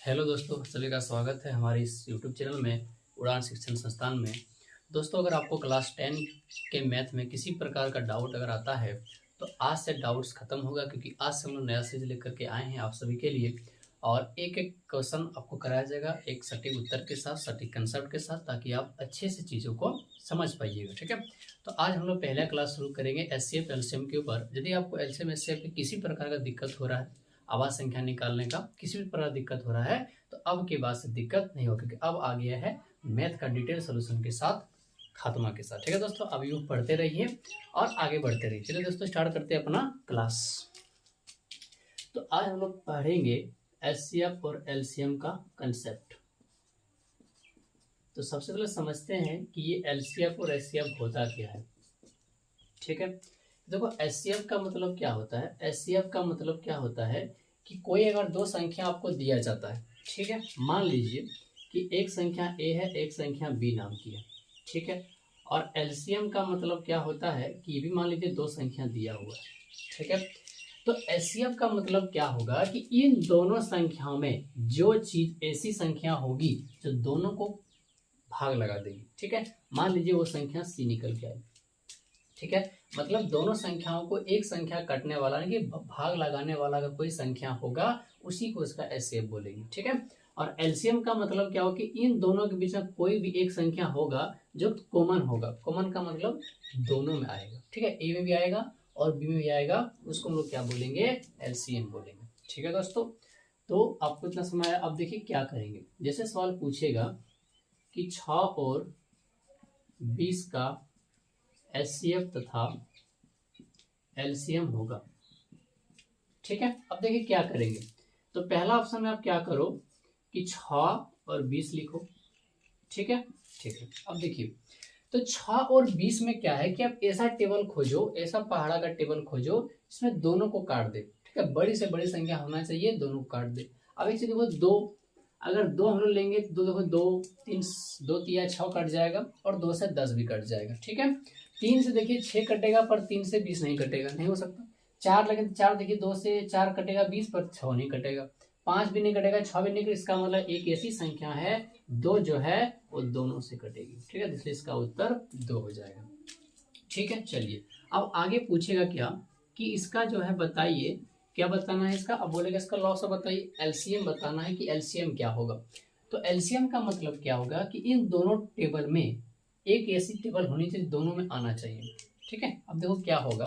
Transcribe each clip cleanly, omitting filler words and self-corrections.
Hello दोस्तों, सभी का स्वागत है हमारे इस यूट्यूब चैनल में उड़ान शिक्षण संस्थान में। दोस्तों, अगर आपको क्लास 10 के मैथ में किसी प्रकार का डाउट अगर आता है तो आज से डाउट्स खत्म होगा, क्योंकि आज से हम लोग नया सीरीज लेकर के आए हैं आप सभी के लिए। और एक एक क्वेश्चन आपको कराया जाएगा एक सटीक उत्तर के साथ, सटीक कंसेप्ट के साथ, ताकि आप अच्छे से चीज़ों को समझ पाइएगा। ठीक है, तो आज हम लोग पहला क्लास शुरू करेंगे एचसीएफ एलसीएम के ऊपर। यदि आपको एलसीएम एचसीएफ में किसी प्रकार का दिक्कत हो रहा है, आवाज संख्या निकालने का किसी भी प्रकार दिक्कत हो रहा है, तो अब के बाद से दिक्कत नहीं होगी, क्योंकि अब आ गया है मैथ का डिटेल सोल्यूशन के साथ, खात्मा के साथ। ठीक है दोस्तों, अब यूँ पढ़ते रहिए और आगे बढ़ते रहिए। चलिए दोस्तों, स्टार्ट करते हैं अपना क्लास। तो आज हम लोग पढ़ेंगे एचसीएफ और एलसीएम का कंसेप्ट। तो सबसे पहले समझते हैं कि ये एलसीएफ और एचसीएफ होता क्या है। ठीक है, देखो एचसीएफ का मतलब क्या होता है। एचसीएफ का मतलब क्या होता है कि कोई अगर दो संख्या आपको दिया जाता है, ठीक है, मान लीजिए कि एक संख्या ए है, एक संख्या बी नाम की है। ठीक है, और एलसीएम का मतलब क्या होता है कि ये भी मान लीजिए दो संख्या दिया हुआ है। ठीक है, तो एचसीएफ का मतलब क्या होगा कि इन दोनों संख्याओं में जो चीज ऐसी संख्या होगी जो दोनों को भाग लगा देगी। ठीक है, मान लीजिए वो संख्या सी निकल के आई। ठीक है, मतलब दोनों संख्याओं को एक संख्या कटने वाला यानी कि भाग लगाने वाला अगर कोई संख्या होगा उसी को इसका एचसीएफ बोलेंगे। ठीक है, और एलसीएम का मतलब क्या होगा कि इन दोनों के बीच में कोई भी एक संख्या होगा जो कॉमन होगा। कॉमन का मतलब दोनों में आएगा। ठीक है, ए में भी आएगा और बी में भी आएगा, उसको हम लोग क्या बोलेंगे, एलसीएम बोलेंगे। ठीक है दोस्तों, तो आपको इतना समझ आया। अब देखिए क्या करेंगे। जैसे सवाल पूछेगा कि 6 और 20 का एचसीएफ तथा एलसीएम होगा। ठीक है, अब देखिए क्या करेंगे। तो पहला ऑप्शन में आप क्या करो कि 6 और 20 लिखो। ठीक है, ठीक है, अब देखिए तो 6 और 20 में क्या है कि आप ऐसा टेबल खोजो, ऐसा पहाड़ा का टेबल खोजो इसमें दोनों को काट दे। ठीक है, बड़ी से बड़ी संख्या होना चाहिए, दोनों को काट दे। अब एक चीज देखो, दो, अगर दो हम लोग लेंगे तो देखो दो तीन, दो तिया 6 कट जाएगा और 2 से 10 भी कट जाएगा। ठीक है, 3 से देखिए 6 कटेगा पर 3 से 20 नहीं कटेगा, नहीं हो सकता। 4 लगे तो 4 देखिए 2 से 4 कटेगा 20 पर 6 नहीं कटेगा, 5 भी नहीं कटेगा, 6 भी नहीं कटेगा। इसका मतलब एक ऐसी संख्या है दो जो है वो दोनों से कटेगी। ठीक है, इसलिए इसका उत्तर 2 हो जाएगा। ठीक है, चलिए अब आगे पूछेगा क्या कि इसका जो है बताइए क्या बताना है इसका। अब बोलेगा इसका लॉस बताइए, एलसीएम बताना है कि एलसीएम क्या होगा। तो एलसीएम का मतलब क्या होगा कि इन दोनों टेबल में एक ऐसी टेबल होनी चाहिए दोनों में आना चाहिए। ठीक है, अब देखो क्या होगा।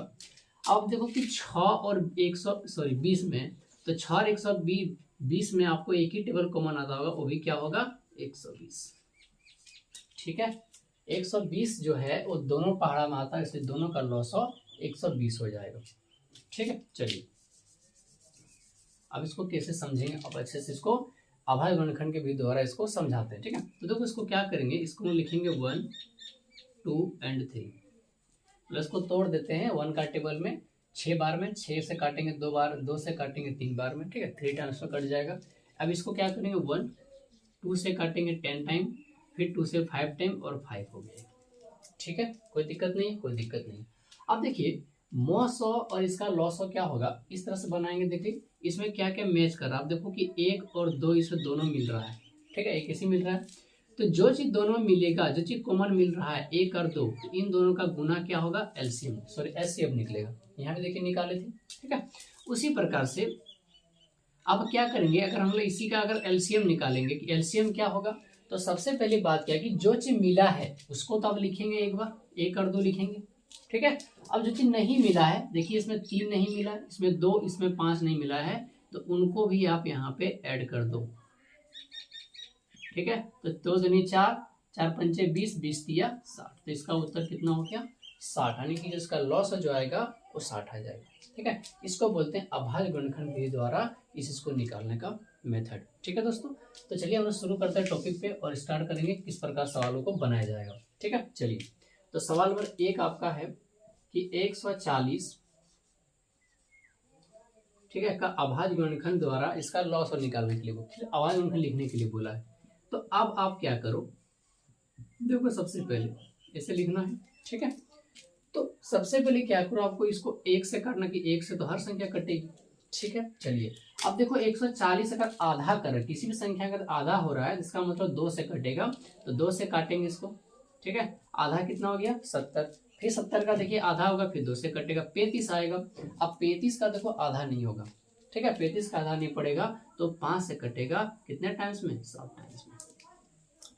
अब देखो कि 6 और 20 में, तो 6 और 120 में आपको एक ही टेबल कॉमन आता होगा, वो भी क्या होगा, 120। ठीक है, 120 जो है वो दोनों पहाड़ा में आता है, इसलिए दोनों का लॉस 120 हो जाएगा। ठीक है, चलिए अब इसको कैसे समझेंगे, अब अच्छे से इसको अभाज्य गुणनखंड के विधि द्वारा इसको समझाते हैं। ठीक है, तो देखो इसको क्या करेंगे, इसको लिखेंगे 1 2 और 3, प्लस को तोड़ देते हैं। 1 का टेबल में 6 बार में, 6 से काटेंगे 2 बार, 2 से काटेंगे 3 बार में। ठीक है, 3 टाइम्स में कट जाएगा। अब इसको क्या करेंगे 1 2 से काटेंगे 10 टाइम, फिर 2 से 5 टाइम और 5 हो गया। ठीक है, कोई दिक्कत नहीं, कोई दिक्कत नहीं। अब देखिए मॉस और इसका लॉस क्या होगा, इस तरह से बनाएंगे। देखिए इसमें क्या क्या मैच कर रहा है, आप देखो कि 1 और 2 इसमें दोनों मिल रहा है। ठीक है, एक ऐसे मिल रहा है, तो जो चीज दोनों में मिलेगा, जो चीज कॉमन मिल रहा है 1 और 2, तो इन दोनों का गुना क्या होगा, एलसीएम सॉरी एचसीएफ निकलेगा। यहाँ पे देखिए निकाले थे। ठीक है, उसी प्रकार से अब क्या करेंगे, अगर हम लोग इसी का अगर एलसीएम निकालेंगे कि एलसीएम क्या होगा, तो सबसे पहली बात क्या है कि जो चीज मिला है उसको तो अब लिखेंगे एक बार, 1 और 2 लिखेंगे। ठीक है, अब जो चीज नहीं मिला है, देखिए इसमें 3 नहीं मिला, इसमें 2, इसमें 5 नहीं मिला है, तो उनको भी आप यहाँ पे ऐड कर दो। ठीक है, तो 2 दूनी 4, 4 पंचे 20, 20 तिया 60, तो इसका उत्तर कितना हो गया, 60, यानी कि जिसका लॉस जो आएगा वो 60 आ जाएगा। ठीक है, इसको बोलते हैं अभाज्य गुणनखंड विधि द्वारा इसको निकालने का मेथड। ठीक है दोस्तों, तो चलिए हम लोग शुरू करते हैं टॉपिक पे और स्टार्ट करेंगे किस प्रकार सवालों को बनाया जाएगा। ठीक है, चलिए तो सवाल नंबर 1 आपका है कि 140, ठीक है, का अभाज्य गुणनखंड द्वारा इसका लॉस और निकालने के लिए अभाज्य गुणनखंड लिखने के लिए बोला है। तो अब आप क्या करो, देखो सबसे पहले ऐसे लिखना है। ठीक है, तो सबसे पहले क्या करो, आपको इसको 1 से काटना कि 1 से तो हर संख्या कटेगी, ठीक है। चलिए अब देखो 140 अगर आधा कर किसी भी संख्या का आधा हो रहा है, जिसका मतलब 2 से कटेगा, तो 2 से काटेंगे इसको। ठीक है, आधा कितना हो गया 70, फिर 70 का देखिए आधा होगा, फिर 2 से कटेगा 35 आएगा। अब 35 का देखो आधा नहीं होगा, ठीक है, 35 का आधा नहीं पड़ेगा, तो 5 से कटेगा कितने टाइम्स में, 7 टाइम्स में।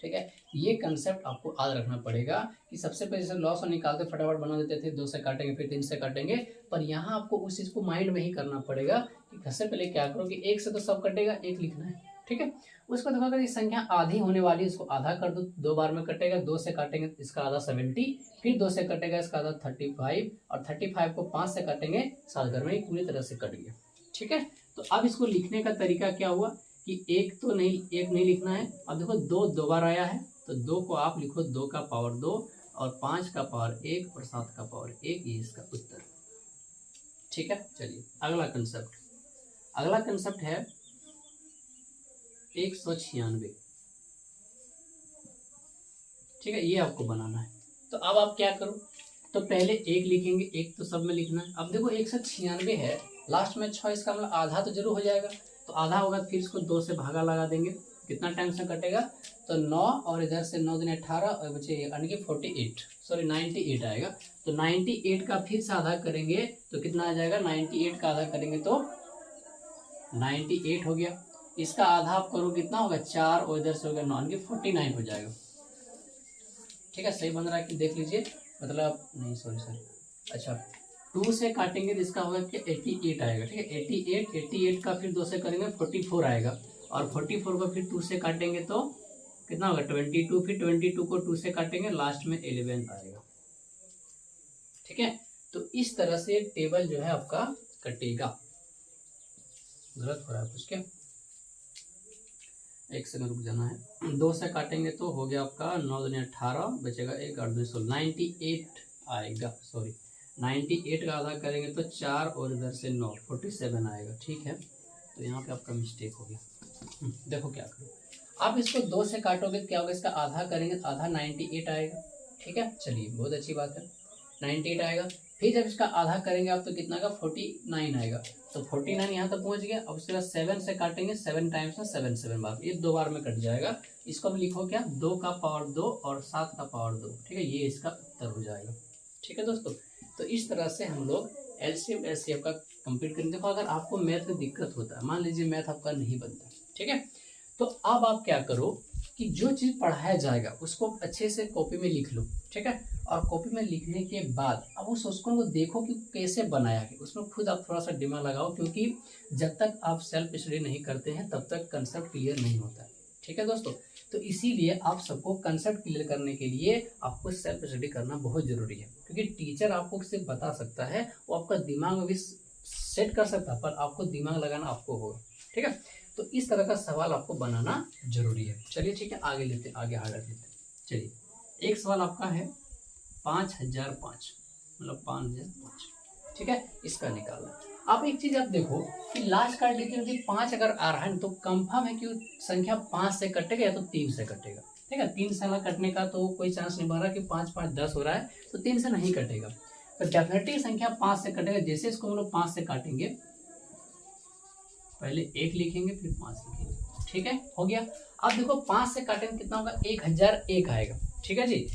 ठीक है, ये कंसेप्ट आपको याद रखना पड़ेगा कि सबसे पहले जैसे लॉस और निकालते फटाफट बना देते थे, 2 से काटेंगे फिर 3 से काटेंगे, पर यहाँ आपको उस चीज को माइंड में ही करना पड़ेगा कि सबसे पहले क्या करो कि 1 से तो सब कटेगा, 1 लिखना है। ठीक है, उसको देखो अगर ये संख्या आधी होने वाली है, इसको आधा कर दो, 2 बार में कटेगा, 2 से काटेंगे इसका आधा 70, फिर 2 से कटेगा इसका आधा 35, और 35 को 5 से काटेंगे 7 घर में पूरी तरह से कट गया। ठीक है, तो अब इसको लिखने का तरीका क्या हुआ कि एक नहीं लिखना है। अब देखो 2 बार आया है, तो 2 को आप लिखो 2 का पावर 2, और 5 का पावर 1, और 7 का पावर 1, ये इसका उत्तर। ठीक है, चलिए अगला कंसेप्ट है 196। ठीक है, ये आपको बनाना है। तो अब आप क्या करो, तो पहले 1 लिखेंगे, 1 तो सब में लिखना है। अब देखो 196 है, लास्ट में 6, इसका मतलब आधा तो जरूर हो जाएगा, तो आधा होगा, फिर इसको 2 से भागा लगा देंगे, कितना टाइम से कटेगा, तो 9, और इधर से 9 दूनी 18, और बचे यानी कि 98 आएगा। तो 98 का फिर से आधा करेंगे तो कितना आ जाएगा, 98 का आधा करेंगे तो 98 हो गया। इसका आधा आप करो कितना होगा 4, और इधर से होगा 9 के 49 हो जाएगा। ठीक है, सही बन रहा है कि देख लीजिए, मतलब नहीं सॉरी अच्छा 2 से काटेंगे तो इसका होगा कि 88 आएगा। ठीक है, 88 का फिर 2 से करेंगे 44 आएगा, और 44 को फिर 2 से काटेंगे तो कितना होगा 22, फिर 22 को 2 से काटेंगे, लास्ट में 11 आएगा। ठीक है, तो इस तरह से टेबल जो है आपका कटेगा। गलत हो रहा है कुछ क्या, 1 सेकंड रुक जाना है। 2 से काटेंगे तो हो गया आपका 9 दूनी 18, बचेगा 1, 8 दूनी 16, 98 आएगा। सॉरी 98 का आधा करेंगे तो 4, और इधर से 9, 47 आएगा। ठीक है, तो यहाँ पे आपका मिस्टेक हो गया। देखो क्या करो, आप इसको 2 से काटोगे तो क्या होगा, इसका आधा करेंगे तो आधा 98 आएगा। ठीक है, चलिए बहुत अच्छी बात है, 98 आएगा। फिर जब इसका आधा करेंगे आप तो कितना का 49 आएगा, तो 49 यहाँ तक पहुंच गया। अब उसके बाद 7 से काटेंगे, 7 टाइम्स में 7 बार, ये 2 बार में कट जाएगा। इसको हम लिखो क्या, 2 का पावर 2 और 7 का पावर 2। ठीक है, ये इसका उत्तर हो जाएगा। ठीक है दोस्तों, तो इस तरह से हम लोग एलसीएम एचसीएफ का कंप्लीट करेंगे। देखो अगर आपको मैथ में दिक्कत होता है, मान लीजिए मैथ आपका नहीं बनता, ठीक है, तो अब आप क्या करो कि जो चीज़ पढ़ाया जाएगा उसको अच्छे से कॉपी में लिख लो। ठीक है, और कॉपी में लिखने के बाद अब उस क्वेश्चन को देखो कि कैसे बनाया है, उसमें खुद आप थोड़ा सा दिमाग लगाओ, क्योंकि जब तक आप सेल्फ स्टडी नहीं करते हैं तब तक कंसेप्ट क्लियर नहीं होता है। ठीक है दोस्तों, तो इसीलिए आप सबको कंसेप्ट क्लियर करने के लिए आपको सेल्फ स्टडी करना बहुत जरूरी है, क्योंकि टीचर आपको सिर्फ बता सकता है, वो आपका दिमाग में भी सेट कर सकता है, पर आपको दिमाग लगाना आपको होगा। ठीक है, तो इस तरह का सवाल आपको बनाना जरूरी है। चलिए ठीक है, आगे हार्डर लेते हैं। चलिए एक सवाल आपका है 5005, मतलब 5005। ठीक है, इसका निकालना है। आप एक चीज आप देखो कि लास्ट कार्ड लिखे 5 अगर आ रहा है तो कंफर्म है कि संख्या 5 से कटेगा या तो 3 से कटेगा। ठीक है, 3 से कटने का तो कोई चांस नहीं बन रहा कि 5 5 10 हो रहा है, तो 3 से नहीं कटेगा, तो डेफिनेटली संख्या 5 से कटेगा। जैसे इसको हम लोग 5 से काटेंगे, पहले 1 लिखेंगे फिर 5 लिखेंगे। ठीक है, हो गया। अब देखो 5 से काटेंगे कितना होगा, 1001 आएगा। ठीक है जी,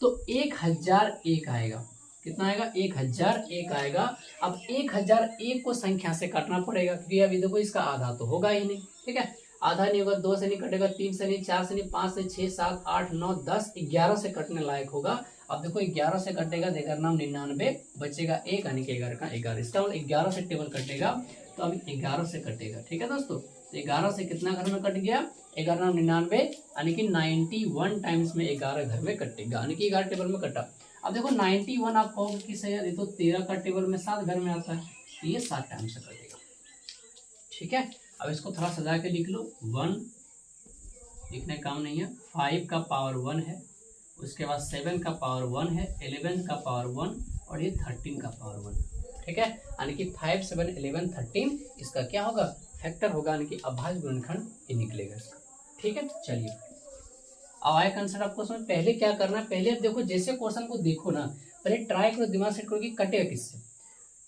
तो 1001 आएगा, कितना आएगा 1001 आएगा। अब 1001 को संख्या से काटना पड़ेगा, क्योंकि अभी देखो इसका आधा तो होगा ही नहीं। ठीक है, आधा नहीं होगा, 2 से नहीं कटेगा, 3 से नहीं, 4 से नहीं, 5 से, 6 7 8 9 10 11 से कटने लायक होगा। अब देखो 11 से कटेगा, देखकर नाम 99, बचेगा 1 यानी कि 11 का 11, इसका मतलब 11 से टेबल कटेगा, तो अभी 11 से कटेगा। ठीक है दोस्तों, तो 11 से कितना घर में कट गया, 11 99 यानी कि 91 टाइम्स में 11 घर में कटेगा, यानी कि 11 टेबल में कटा। अब देखो 91 आप कहोगे किससे, ये तो 13 का टेबल में 7 घर में आता है, तो ये 7 टाइम से कटेगा। ठीक है, अब इसको थोड़ा सजा के लिख लो, 1 लिखने काम नहीं है, 5 का पावर 1 है, उसके बाद 7 का पावर 1 है, 11 का पावर 1, और ये 13 का पावर 1। ठीक है, यानी कि 5 7 11 13 इसका क्या होगा, फैक्टर होगा, यानी कि अभाज्य गुणनखंड ये निकलेगा इसका। ठीक है, चलिए अब आया कंसेप्ट आपको समझ। पहले क्या करना है, पहले देखो जैसे क्वेश्चन को देखो ना, पहले ट्राई करो, दिमाग सेट करो कि कटेगा किससे।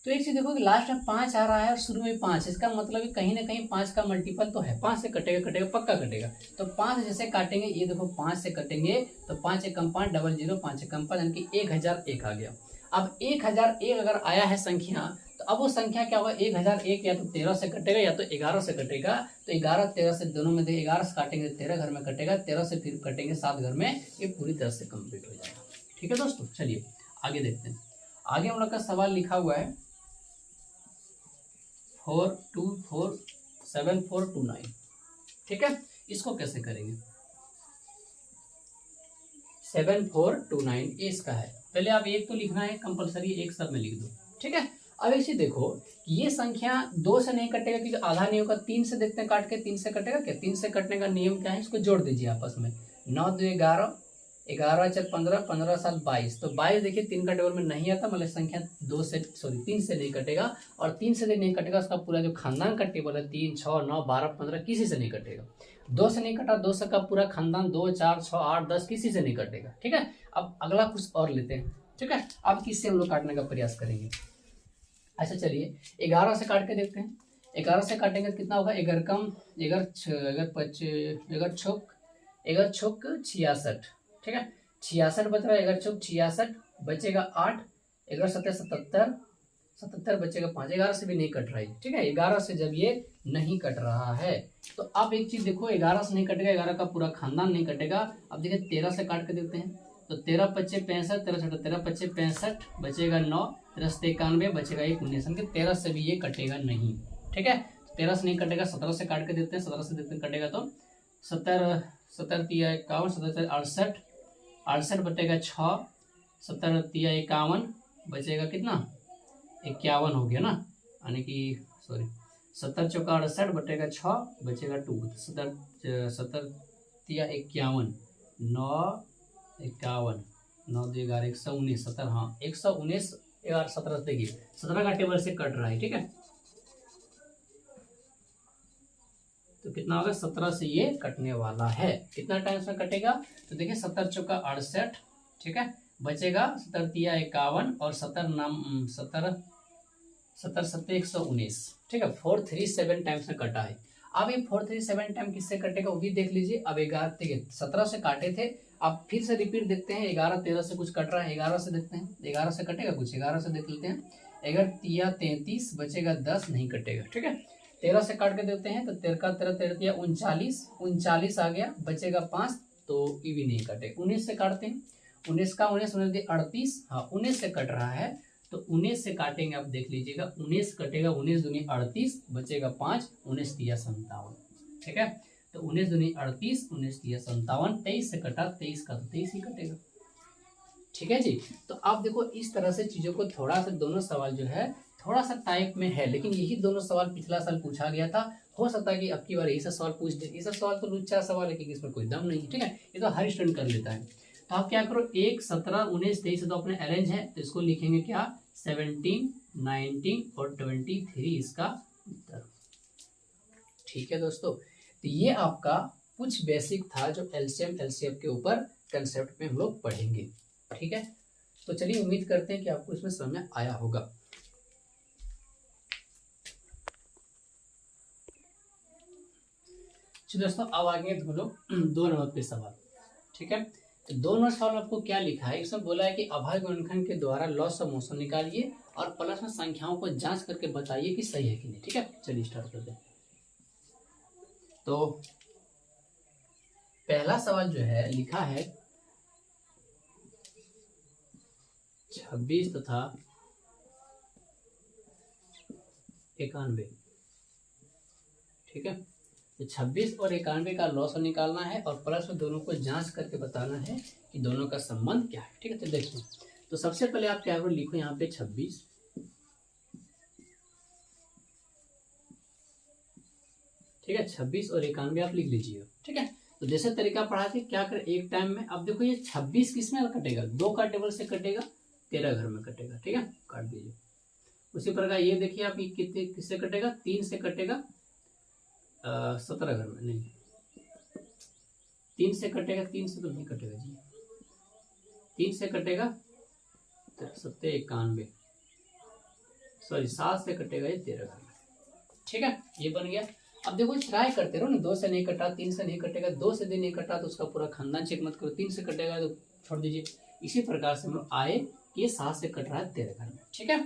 तो एक चीज देखो कि लास्ट में 5 आ रहा है और शुरू में 5, इसका मतलब है कहीं ना कहीं 5 का मल्टीपल तो है, 5 से कटेगा कटेगा पक्का कटेगा। तो 5 जैसे काटेंगे, ये देखो 5 से कटेंगे तो 5 एकम 5 डबल 0, 5 एकम 5 यानी कि 1001 आ गया। अब 1001 अगर आया है संख्या, तो अब वो संख्या क्या होगा, 1001 या तो 13 से कटेगा या तो 11 से कटेगा। तो 11 13 से दोनों में 11 से काटेंगे 13 घर में कटेगा, 13 से फिर कटेंगे 7 घर में, ये पूरी तरह से कंप्लीट हो जाएगा। ठीक है दोस्तों, चलिए आगे देखते हैं। आगे हम लोग का सवाल लिखा हुआ है 4247,429। ठीक है, इसको कैसे करेंगे, 7429 ये इसका है। पहले आप एक तो लिखना है कंपलसरी, एक सब में लिख दो। ठीक है, अब ऐसे देखो कि ये संख्या 2 से नहीं कटेगा क्योंकि आधा नहीं होगा, 3 से देखते हैं काट के, 3 से कटेगा क्या, 3 से कटने का नियम क्या है, इसको जोड़ दीजिए आपस में। 9 2 11, 11 4 15, 15 7 22। तो 22 देखिए 3 का टेबल में नहीं आता, मतलब संख्या 3 से नहीं कटेगा, और 3 से नहीं कटेगा उसका पूरा जो खानदान का टेबल है 3 6 9 12 15 किसी से नहीं कटेगा। 2 से नहीं कटा, 2 से का पूरा खानदान 2 4 6 8 10 किसी से नहीं कटेगा। ठीक है, अब अगला कुछ और लेते हैं। ठीक है, अब किससे हम लोग काटने का प्रयास करेंगे। अच्छा चलिए 11 से काट के देखते हैं। 11 से काटेंगे कितना होगा, 11 कम 11 11 छुक 66। ठीक है, 66 बच रहा है, 11 छुक 66 बचेगा 8, 11 7 77, 77 बचेगा 5, 11 से भी नहीं कट रहा है। ठीक है, 11 से जब ये नहीं कट रहा है तो अब एक चीज देखो, 11 से नहीं कटेगा, 11 का पूरा खानदान नहीं कटेगा। अब देखिए 13 से काट के देखते हैं, तो 13 25 65, 13 13 25 65 बचेगा 9, 13 91 बचेगा 1 19, 13 से भी ये कटेगा नहीं। ठीक है, 13 से नहीं कटेगा, 17 से काट के देते हैं, 17 से देखते हैं कटेगा तो 70 70 तिया 51, 77 68, 68 बटेगा 6, 70 तिया 51 बचेगा कितना 51 हो गया ना, यानी कि सॉरी 70 चौका 68 बटेगा 6 बचेगा 2, 70 तिया 51, 9 51 9 2 11 119 70, हाँ 119 11 17 देखिए 17 का टेबल से कट रहा है। ठीक है, तो कितना होगा 17 से ये कटने वाला है। कितना टाइम में कटेगा, तो देखिए 70 चौका 68, ठीक है, बचेगा 70 तिया 51 और 70 7 119। ठीक है, 437 टाइम्स में कटा है। अब ये 437 टाइम किससे कटेगा वो भी देख लीजिए। अब 11 देखिए 17 से काटे थे, अब फिर से रिपीट देखते हैं, 11 13 से कुछ कट रहा है, 11 से देखते हैं 11 से कटेगा कुछ, 11 से देख लेते हैं, 11 तिया 33 बचेगा 10 नहीं कटेगा। ठीक है, 13 से काट के देते हैं, तो 13 13 तिया 39 आ गया, बचेगा 5 तो ये भी नहीं कटेगा। 19 से काटते हैं, 19 का 19 38, हाँ 19 से कट रहा है, तो 19 से काटेंगे, आप देख लीजिएगा 19 कटेगा, 19 दूनी 38 बचेगा 5, 19 तिया 57। ठीक है, तो 19 दूनी 38, 19 तिया 57, 23 से कटा, 23 का तो 23 ही कटेगा। ठीक है जी, तो आप देखो इस तरह से चीजों को थोड़ा सा, दोनों सवाल जो है थोड़ा सा टाइप में है, लेकिन यही दोनों सवाल पिछला साल पूछा गया था। हो सकता है कि अब की बार यही सा सवाल पूछ दे। ये सब सवाल तो लुच्चा सवाल है कि इसमें कोई दम नहीं है। ठीक है, ये तो हर स्टूडेंट कर लेता है। तो आप क्या करो, 1 17 19 23 तो अपने अरेंज है, तो इसको लिखेंगे क्या 17 19 और 23 इसका उत्तर। ठीक है दोस्तों, तो ये आपका कुछ बेसिक था जो एलसीएम एलसीएफ के ऊपर कंसेप्ट में हम लोग पढ़ेंगे। ठीक है, तो चलिए उम्मीद करते हैं कि आपको इसमें समझ में आया होगा। चलिए दोस्तों, अब आगे हम लोग 2 नंबर पे सवाल। ठीक है, तो 2 नंबर सवाल में आपको क्या लिखा है, इसमें बोला है कि अभाज्य गुणनखंड के द्वारा लॉस ऑफ मोशन निकालिए और प्लस में संख्याओं को जांच करके बताइए कि सही है कि नहीं। ठीक है, चलिए स्टार्ट करते हैं। तो पहला सवाल जो है लिखा है 26 तथा 91। ठीक है, तो 26 और 91 का लॉस निकालना है और प्लस में दोनों को जांच करके बताना है कि दोनों का संबंध क्या है। ठीक है, तो देखो, तो सबसे पहले आप क्या करो, लिखो यहाँ पे 26। ठीक है, 26 और 91 आप लिख लीजिए। ठीक है, तो जैसे तरीका पढ़ा थे, क्या कर एक टाइम में, अब देखो ये 26 किस में कटेगा, 2 का टेबल से कटेगा, 13 घर में कटेगा। ठीक है, काट दीजिए। उसी प्रकार ये देखिए आप, ये कितने किससे कटेगा, 3 से कटेगा 17 घर में, नहीं 3 से कटेगा, 3 से तो नहीं कटेगा जी, 3 से कटेगा 7 91, सॉरी 7 से कटेगा ये 13 घर में। ठीक है, ये बन गया। अब देखो ट्राई करते रहो ना, 2 से नहीं कटा, 3 से नहीं कटेगा, 2 से भी नहीं कटा तो उसका पूरा खानदान चेक मत करो, 3 से कटेगा तो छोड़ दीजिए। इसी प्रकार से हम लोग आए कि ये 7 से कट रहा है 13 घर में। ठीक है,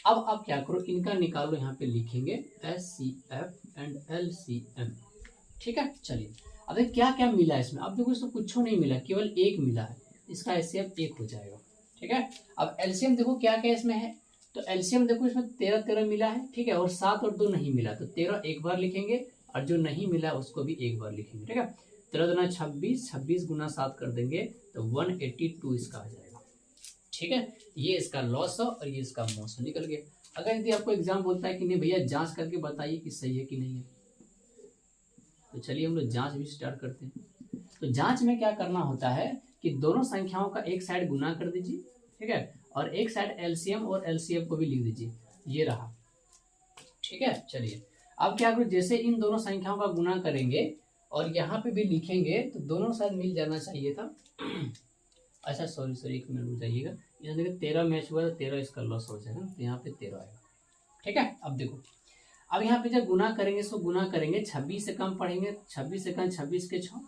अब आप क्या करो, इनका निकालो, यहाँ पे लिखेंगे SCF एंड LCM। ठीक है, चलिए अब क्या क्या मिला है इसमें। अब देखो इसमें कुछ नहीं मिला, केवल एक मिला है, इसका SCF 1 हो जाएगा। ठीक है, अब LCM देखो क्या क्या इसमें है, तो LCM देखो इसमें 13 13 मिला है। ठीक है, और 7 और 2 नहीं मिला, तो 13 एक बार लिखेंगे और जो नहीं मिला उसको भी एक बार लिखेंगे। ठीक है, 13 दूना 26, 26 गुना 7 कर देंगे तो 182 इसका आ जाएगा। ठीक है, ये इसका लॉस है और ये इसका मौसम निकल गया। अगर यदि आपको एग्जाम बोलता है कि नहीं भैया जांच करके बताइए कि सही है कि नहीं है, तो चलिए हम लोग जांच भी स्टार्ट करते हैं। तो जांच में क्या करना होता है कि दोनों संख्याओं का एक साइड गुना कर दीजिए। ठीक है, और एक साइड LCM और LCM को भी लिख दीजिए, ये रहा। ठीक है, चलिए अब क्या करो, जैसे इन दोनों संख्याओं का गुना करेंगे और यहाँ पे भी लिखेंगे तो दोनों साइड मिल जाना चाहिए था। अच्छा सॉरी 1 मिनट रुक जाइएगा, यहाँ देखिए 13 मैच हुआ तो 13 इसका लॉस हो जाएगा, तो यहाँ पे 13 आएगा। ठीक है, अब देखो, अब यहाँ पे जब गुना करेंगे इसको गुना करेंगे, 26 से कम पढ़ेंगे, 26 से कम 26 के 6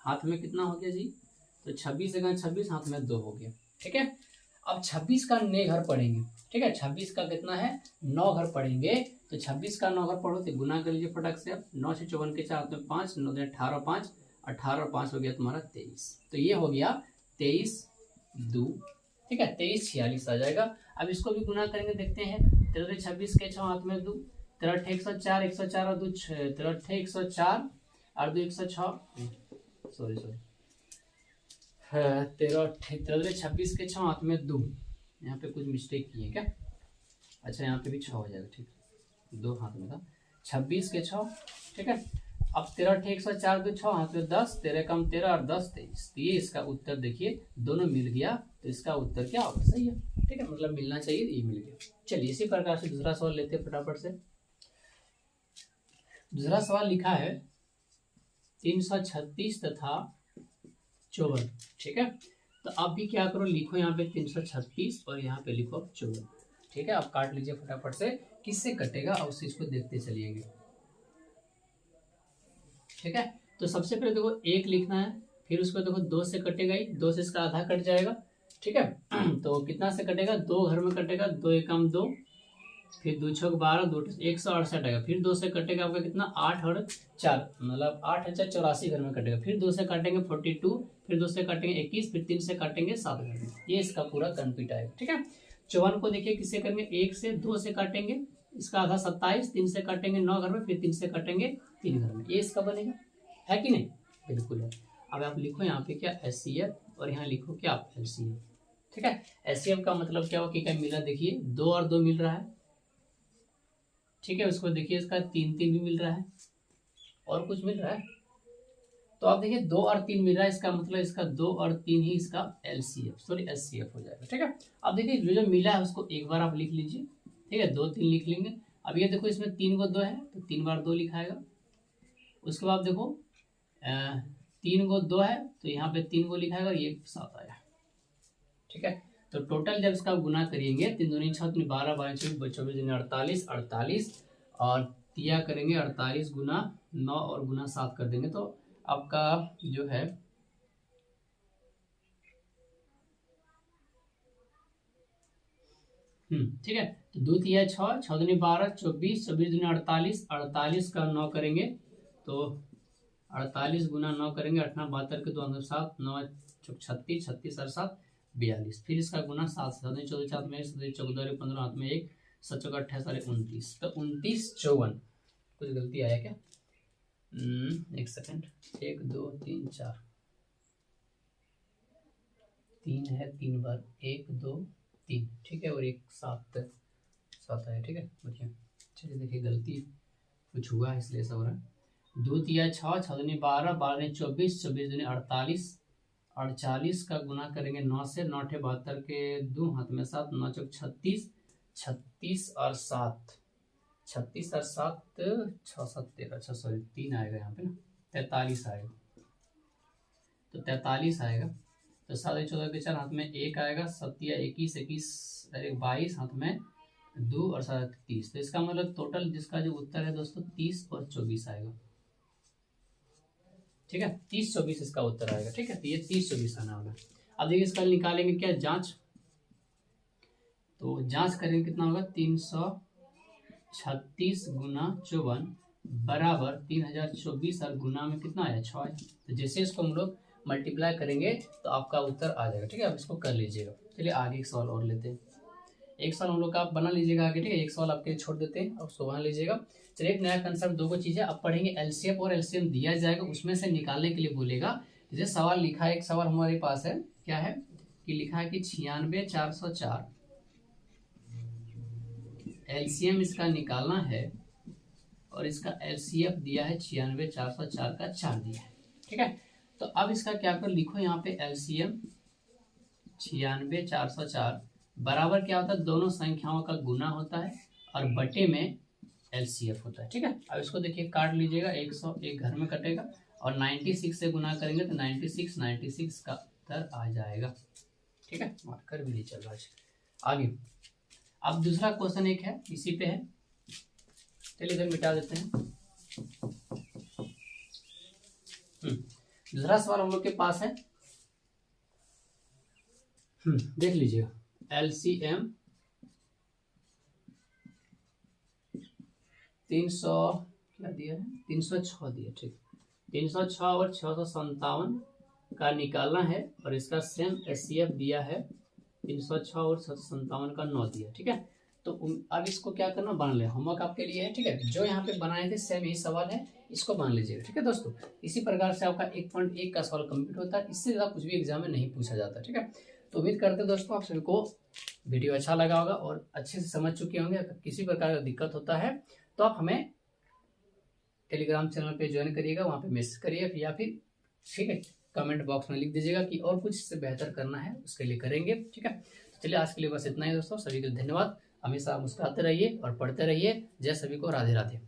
हाथ में कितना हो गया जी, तो 26 से कम 26 हाथ में 2 हो गया। ठीक है, अब 26 का 9 घर पढ़ेंगे। ठीक है, 26 का कितना है 9 घर पढ़ेंगे, तो 26 का 9 घर पढ़ो तो गुना कर लीजिए फटाक से। अब 9 से 54 के 4 में 5, 9 18 5, 18 5 हो गया तुम्हारा 23, तो ये हो गया 23 2। ठीक है, 23 46 आ जाएगा। अब इसको भी गुना करेंगे, देखते हैं, 13 26 के 6 हाथ में 2, 13 104, 104 और 2 13 104 और 2 106, सॉरी 13 26 के 6 हाथ में 2, यहाँ पे कुछ मिस्टेक किए क्या, अच्छा यहाँ पे भी 6 हो जाएगा। ठीक, 2 हाथ में था, 26 के 6। ठीक है, अब 13 104 2 6 हाथ में 10, 13 कम 13 और 10 23, तो ये इसका उत्तर देखिए दोनों मिल गया, तो इसका उत्तर क्या होगा, सही है। ठीक है, मतलब मिलना चाहिए, ये मिल गया। चलिए इसी प्रकार से दूसरा सवाल लेते हैं फटाफट से। दूसरा सवाल लिखा है 336 तथा 54। ठीक है, तो आप भी क्या करो, लिखो यहाँ पे 336 और यहाँ पे लिखो 54। ठीक है, आप काट लीजिए फटाफट से, किससे कटेगा और उस चीज को देखते चलिएंगे। ठीक है, तो सबसे पहले देखो 1 लिखना है, फिर उसको देखो 2 से कटेगा ही, 2 से इसका आधा कट जाएगा। ठीक है, तो कितना से कटेगा, 2 घर में कटेगा, 2 एकम 2, फिर 2 6 12, 2 168 आएगा, फिर 2 से कटेगा आपका कितना 8 और 4, मतलब 8 4 84 घर में कटेगा, फिर 2 से काटेंगे 42, फिर 2 से काटेंगे 21, फिर 3 से काटेंगे 7 घर में, ये इसका पूरा कंप्लीट आएगा। ठीक है, 54 को देखिए किससे करेंगे, 1 से 2 से काटेंगे, इसका आधा 27, 3 से काटेंगे 9 घर में, फिर 3 से काटेंगे 3 घर में, ये इसका बनेगा, है कि नहीं, बिल्कुल है। अब आप लिखो यहाँ पे क्या SCF और यहाँ लिखो क्या LCM। ठीक है, SCF का मतलब क्या हो कि क्या मिला, देखिए 2 और 2 मिल रहा है। ठीक है, उसको देखिए इसका 3 3 भी मिल रहा है, और कुछ मिल रहा है, तो आप देखिए 2 और 3 मिल रहा है, इसका मतलब इसका 2 और 3 ही इसका SCF हो जाएगा। ठीक है, अब देखिए जो मिला है उसको एक बार आप लिख लीजिए। ठीक है, 2 3 लिख लेंगे। अब ये देखो इसमें 3 को 2 है तो 3 बार 2 लिखाएगा। उसके बाद देखो 3 को 2 है तो यहाँ पे 3 को लिखाएगा और ये 7 आया। ठीक है, तो टोटल जब इसका गुना करिएंगे 3 दूनी 6 12 12 24 24 48 48 और दिया करेंगे 48 गुना 9 और गुना 7 कर देंगे, तो आपका जो है ठीक है, तो 2 3 6 6 दूनी 12 24 24 दूनी 48 48 का 9 करेंगे तो 48 गुना 9 करेंगे 8 72 के 2 अंदर 7 9 36 36 और 7 42, फिर इसका गुना 7 से 14 4 में 14 15 हाथ में 1 7 चौका 28 29, तो 29 54, कुछ गलती आया क्या, एक सेकंड, 1 2 3 4 3 है, 3 बार 1 2 3। ठीक है, और एक 7 7 आया। ठीक है, देखिए चलिए देखिए गलती कुछ हुआ है इसलिए सब हो रहा है। 2 3 6 6 दूनी 12 12 24 24 दूनी 48 48 का गुना करेंगे 9 से 9 72 के 2 हाथ में 7 9 चौक 36 36 और 7 36 और 7 6 7 13, अच्छा सॉरी 3 आएगा यहाँ पे ना, 43 आएगा, तो 43 आएगा, तो 7 14 के 4 हाथ में 1 आएगा, 7 21 21 अरे 22 हाथ में 2 और 7 30, तो इसका मतलब टोटल जिसका जो उत्तर है दोस्तों 30 और 24 आएगा। ठीक है, 30 24 इसका उत्तर आएगा। ठीक है, तो ये 30 24 आना होगा। अब देखिए इसका निकालेंगे क्या, जांच। तो जांच करेंगे कितना होगा, 336 गुना 54 बराबर 3024 और गुना में कितना आया 6 है। तो जैसे इसको हम लोग मल्टीप्लाई करेंगे तो आपका उत्तर आ जाएगा। ठीक है, आप इसको कर लीजिएगा। चलिए आगे एक सवाल और लेते हैं। एक सवाल हम लोग का आप बना लीजिएगा आगे। ठीक है, एक सवाल आपके लिए छोड़ देते हैं और उसको बना लीजिएगा। चलिए एक नया कंसेप्ट, दो चीजें अब पढ़ेंगे। एलसीएफ और एलसीएम दिया जाएगा, उसमें से निकालने के लिए बोलेगा। जैसे सवाल लिखा है, एक सवाल हमारे पास है, क्या है कि लिखा है कि 96 404 एलसीएम इसका निकालना है और इसका एलसीएफ दिया है 96 404 का 4 दिया है। ठीक है, तो अब इसका क्या कर लिखो यहाँ पे, एलसीएम 96 404 बराबर क्या होता है, दोनों संख्याओं का गुना होता है और बटे में एलसीएफ होता है। ठीक है, अब इसको देखिए काट लीजिएगा, 100 एक घर में कटेगा और 96 से गुना करेंगे तो 96 का उत्तर आ जाएगा। ठीक है, मार्कर भी नहीं चल रहा है। आगे अब दूसरा क्वेश्चन एक है, इसी पे है। चलिए इधर मिटा देते हैं। दूसरा सवाल हम लोग के पास है, देख लीजिएगा। एलसीएम 300 क्या दिया है, 306 दिया। ठीक, 306 और 657 का निकालना है और इसका सेम एचसीएफ दिया है 306 और 657 का 9 दिया। ठीक है, तो अब इसको क्या करना, बना ले, होमवर्क आपके लिए है। ठीक है, जो यहाँ पे बनाए थे सेम यही सवाल है, इसको बना लीजिएगा। ठीक है दोस्तों, इसी प्रकार से आपका 1.1 का सवाल कंप्लीट होता है। इससे ज़्यादा कुछ भी एग्जाम में नहीं पूछा जाता। ठीक है, तो उम्मीद करते हैं दोस्तों आप सभी को वीडियो अच्छा लगा होगा और अच्छे से समझ चुके होंगे। अगर किसी प्रकार का दिक्कत होता है तो आप हमें टेलीग्राम चैनल पे ज्वाइन करिएगा, वहाँ पे मैसेज करिए या फिर ठीक है कमेंट बॉक्स में लिख दीजिएगा कि और कुछ इससे बेहतर करना है, उसके लिए करेंगे। ठीक है, तो चलिए आज के लिए बस इतना ही दोस्तों। सभी को धन्यवाद। हमेशा मुस्कुराते रहिए और पढ़ते रहिए। जय सभी को, राधे राधे।